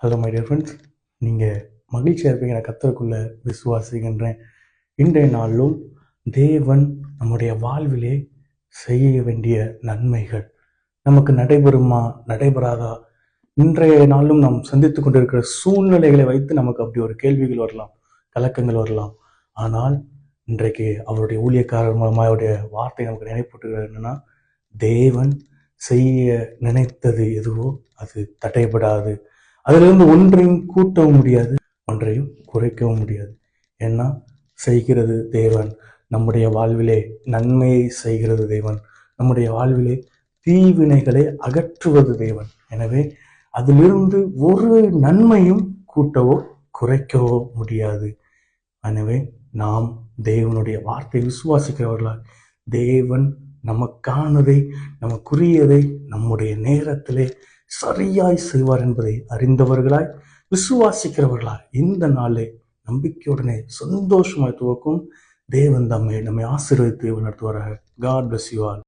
Hello my dear friends, நீங்கள் மகிழ்ச்சியாக இருப்பீங்க. நான் கர்த்தருக்குள்ள விசுவாசிக்கின்றேன். இன்றைய நாளிலும் தேவன் நம்முடைய வாழ்விலே செய்ய வேண்டிய நன்மைகள் நமக்கு நடைபெறுமா நடைபெறாதா? இன்றைய நாளிலும் நாம் சந்தித்து கொண்டிருக்கிற சூழ்நிலைகளை வைத்து நமக்கு அப்படி ஒரு கேள்விகள் வரலாம், கலக்கங்கள் வரலாம். ஆனால் இன்றைக்கு அவருடைய ஊழியக்காரர் மூலமாக அவருடைய வார்த்தை நமக்கு நினைப்பூட்டுகிறது. என்னன்னா, தேவன் செய்ய நினைத்தது எதுவோ அது தடைபடாது. அதிலிருந்து ஒன்றையும் கூட்டவும் முடியாது, ஒன்றையும் குறைக்கவும் முடியாது. ஏன்னா செய்கிறது தேவன். நம்முடைய வாழ்விலே நன்மையை செய்கிறது தேவன். நம்முடைய வாழ்விலே தீவினைகளை அகற்றுவது தேவன். எனவே அதிலிருந்து ஒரு நன்மையும் கூட்டவோ குறைக்கவோ முடியாது. எனவே நாம் தேவனுடைய வார்த்தை விசுவாசிக்கிறவர்களால் தேவன் நமக்கானதை, நமக்குரியதை நம்முடைய நேரத்திலே சரியாய் செய்வார் என்பதை அறிந்தவர்களாய், விசுவாசிக்கிறவர்களாய் இந்த நாளை நம்பிக்கையுடனே சந்தோஷமாய் துவக்கும் தேவன் நம்மை ஆசீர்வதித்து நடத்துவாராக. God bless you all.